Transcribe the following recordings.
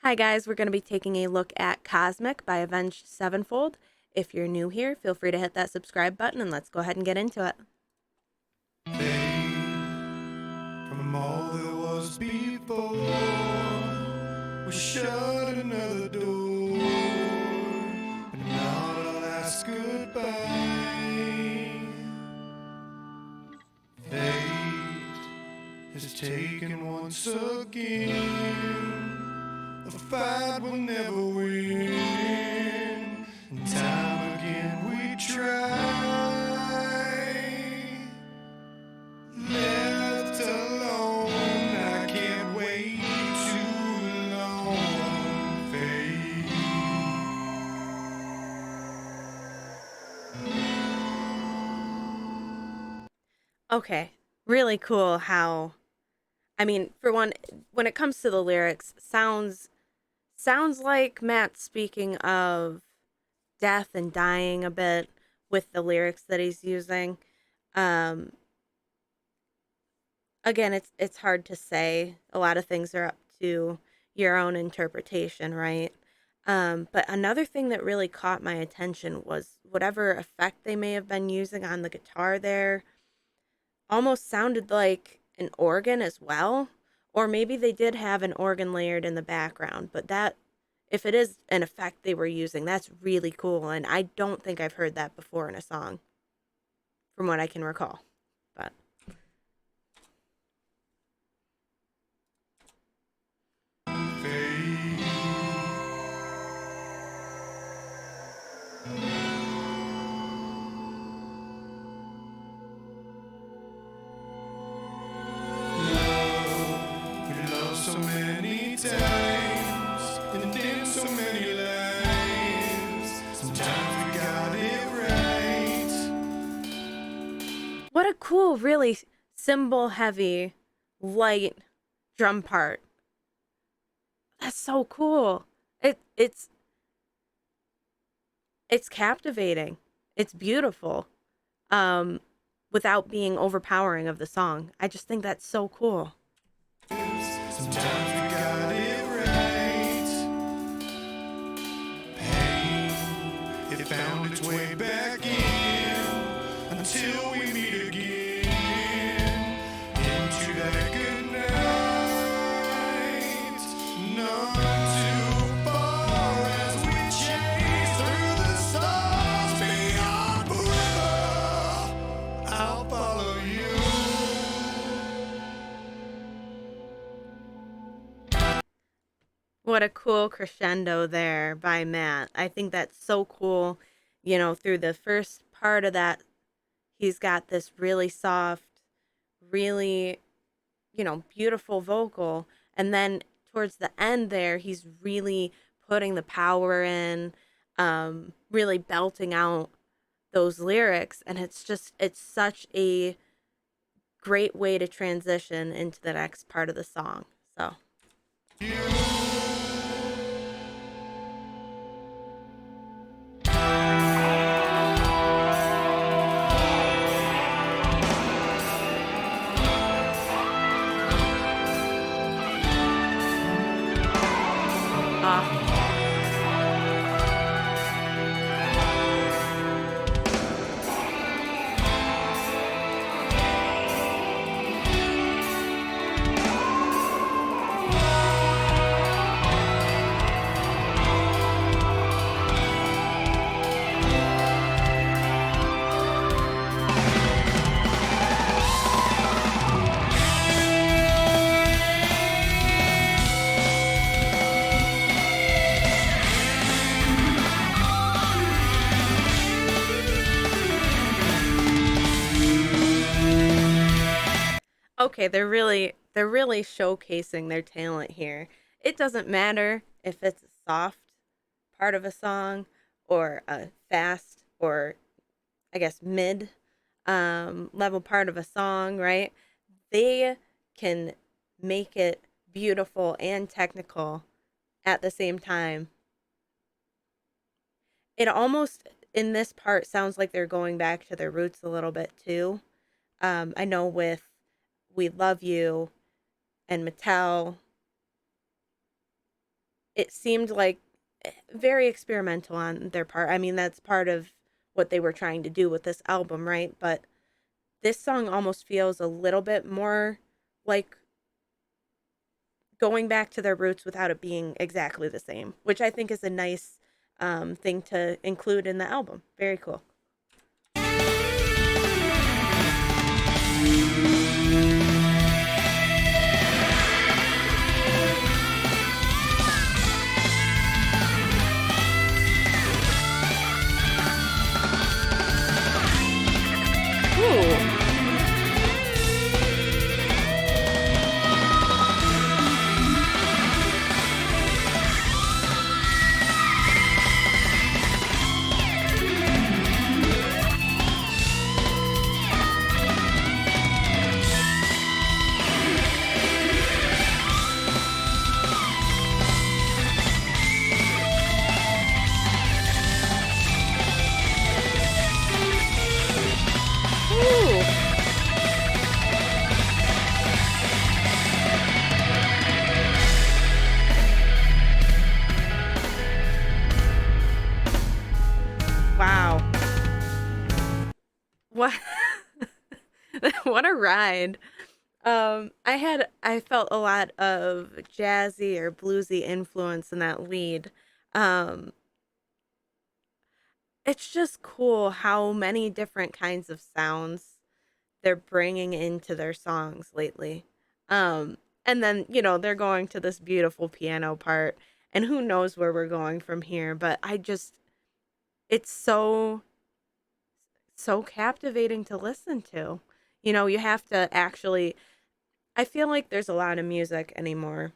Hi guys, we're going to be taking a look at Cosmic by Avenged Sevenfold. If you're new here, feel free to hit that subscribe button and let's go ahead and get into it. From all that was before, we shut another door, but not a last goodbye. Fate has taken once again. The fight will never win, and time again we try. Left alone, I can't wait too long. Fate. Okay, really cool how, for one, when it comes to the lyrics, sounds like Matt speaking of death and dying a bit with the lyrics that he's using. Um, Again, it's hard to say. A lot of things are up to your own interpretation, right? But another thing that really caught my attention was whatever effect they may have been using on the guitar there almost sounded like an organ as well. Or maybe they did have an organ layered in the background, but that, if it is an effect they were using, that's really cool. And I don't think I've heard that before in a song, from what I can recall. But Fate. We loved so many times and in so many lives. Sometimes we got it right. what a cool, really cymbal heavy, light drum part. That's so cool. It's captivating. It's beautiful. Um Without being overpowering of the song. I just think that's so cool. Sometimes we got it right. Pain, it found its way back in until we meet again into that good night. None too far as we chase through the stars beyond forever. I'll follow you. What a cool crescendo there by Matt. I think that's so cool. Through the first part of that, he's got this really soft, really, beautiful vocal. And then towards the end there, he's really putting the power in, really belting out those lyrics. And it's such a great way to transition into the next part of the song. So. Uh, okay, they're really showcasing their talent here. It doesn't matter if it's a soft part of a song or a fast or I guess mid level part of a song, right? They can make it beautiful and technical at the same time. It almost in this part sounds like they're going back to their roots a little bit too. I know with We Love You and Mattel, it seemed like very experimental on their part. I mean, that's part of what they were trying to do with this album, right? But this song almost feels a little bit more like going back to their roots without it being exactly the same, which I think is a nice thing to include in the album. Very cool. Ooh. Ooh. Wow. What what a ride. I felt a lot of jazzy or bluesy influence in that lead. Um it's just cool how many different kinds of sounds they're bringing into their songs lately. And then, they're going to this beautiful piano part and who knows where we're going from here, but it's so captivating to listen to. You have to actually I feel like there's a lot of music anymore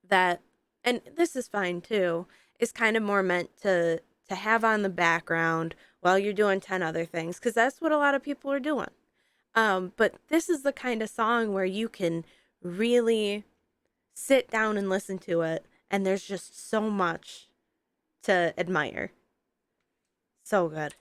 that, and this is fine too, is kind of more meant to have on the background while you're doing 10 other things because that's what a lot of people are doing. But this is the kind of song where you can really sit down and listen to it, and there's just so much to admire. So good.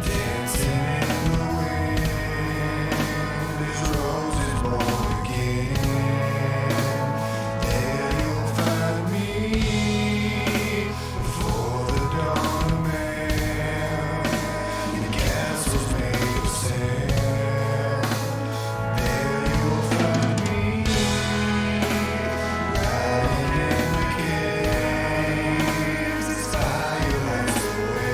Dancing in the wind, this rose is born again. There you'll find me before the dawn of man. In castles made of sand. There you'll find me riding in the caves as fire lights the way.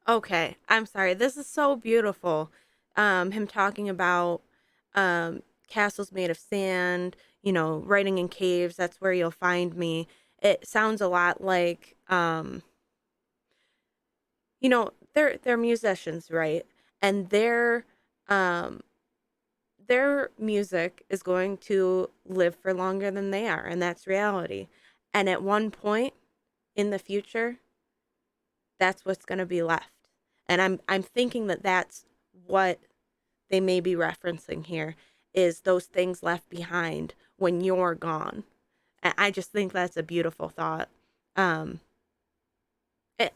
Okay, I'm sorry. This is so beautiful. Him talking about castles made of sand, writing in caves, that's where you'll find me. It sounds a lot like they're musicians, right? And um their music is going to live for longer than they are, and that's reality. And at one point in the future, that's what's going to be left. And I'm thinking that that's what they may be referencing here is those things left behind when you're gone. And I just think that's a beautiful thought. Um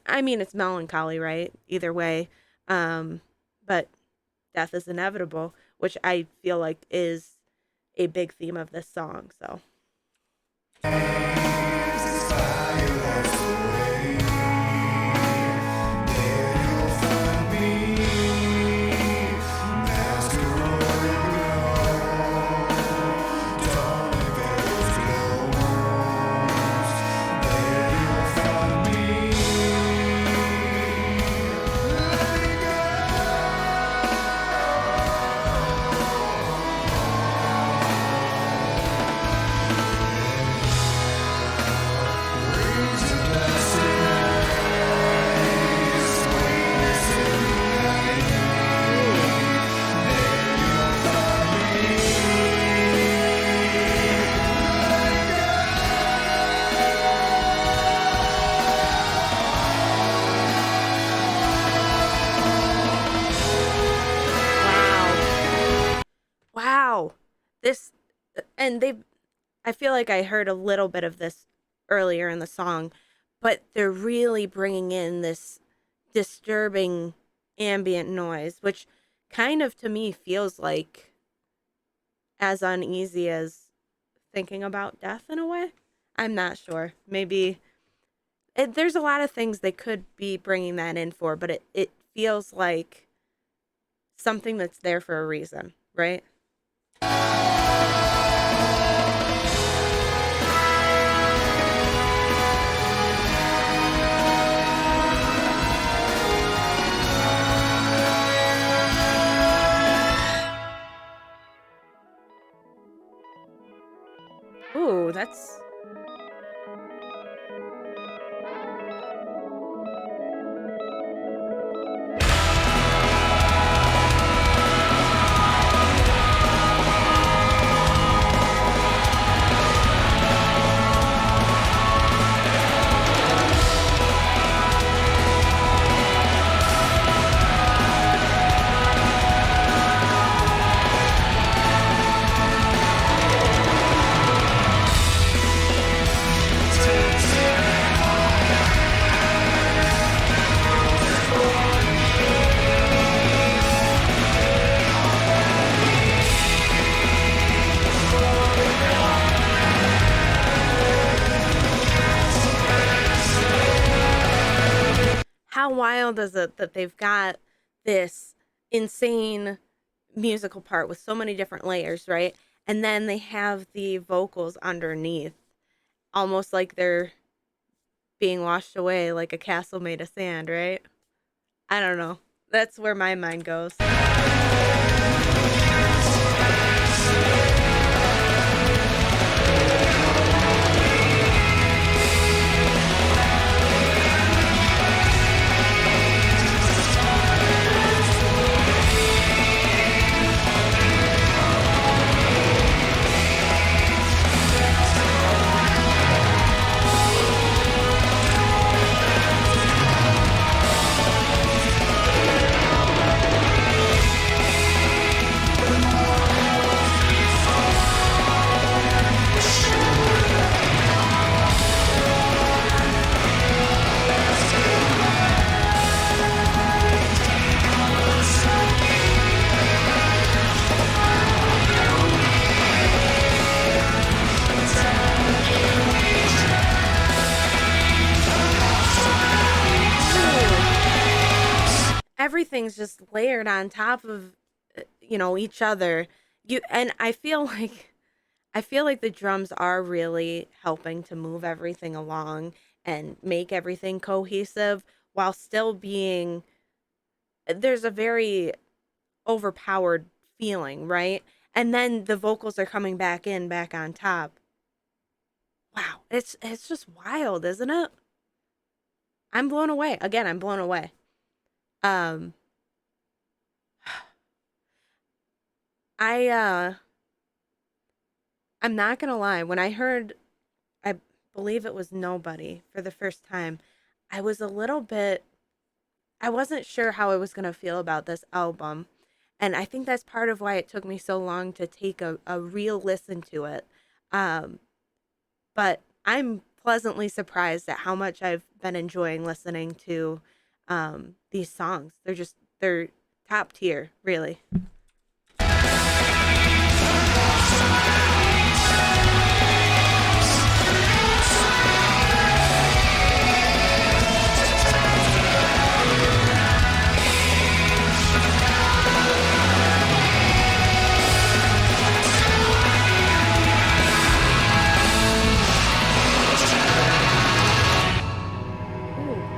I mean it's melancholy, right? Either way. But death is inevitable, which I feel like is a big theme of this song. So, this, and they've, I feel like I heard a little bit of this earlier in the song, but they're really bringing in this disturbing ambient noise, which kind of to me feels like as uneasy as thinking about death in a way. I'm not sure. Maybe there's a lot of things they could be bringing that in for, but it feels like something that's there for a reason, right? Ooh, that's how wild is it that they've got this insane musical part with so many different layers, right? And then they have the vocals underneath, almost like they're being washed away like a castle made of sand, right? I don't know. That's where my mind goes. Everything's just layered on top of each other. You and I feel like the drums are really helping to move everything along and make everything cohesive while still being there's a very overpowered feeling, right? And then the vocals are coming back on top. Wow, it's just wild, isn't it? I'm blown away. Again, I'm blown away. Um I I'm not going to lie. When I heard I believe it was Nobody for the first time, I was a little bit I wasn't sure how I was going to feel about this album. And I think that's part of why it took me so long to take a real listen to it. Um, but I'm pleasantly surprised at how much I've been enjoying listening to these songs. They're top tier, really. Ooh.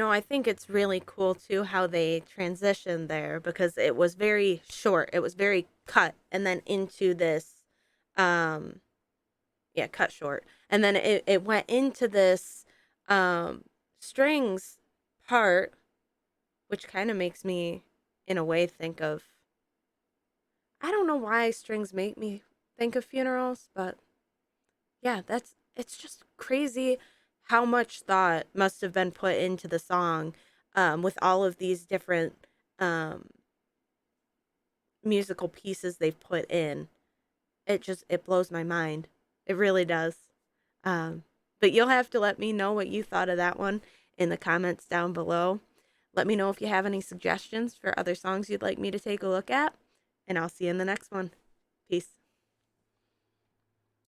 I think it's really cool too how they transitioned there because it was very short. It was very cut and then into this yeah, cut short. And then it went into this strings part, which kind of makes me, in a way, think of. I don't know why strings make me think of funerals, but yeah, it's just crazy how much thought must have been put into the song, with all of these different um, musical pieces they've put in. It blows my mind. It really does. Um, but you'll have to let me know what you thought of that one in the comments down below. Let me know if you have any suggestions for other songs you'd like me to take a look at, and I'll see you in the next one. Peace.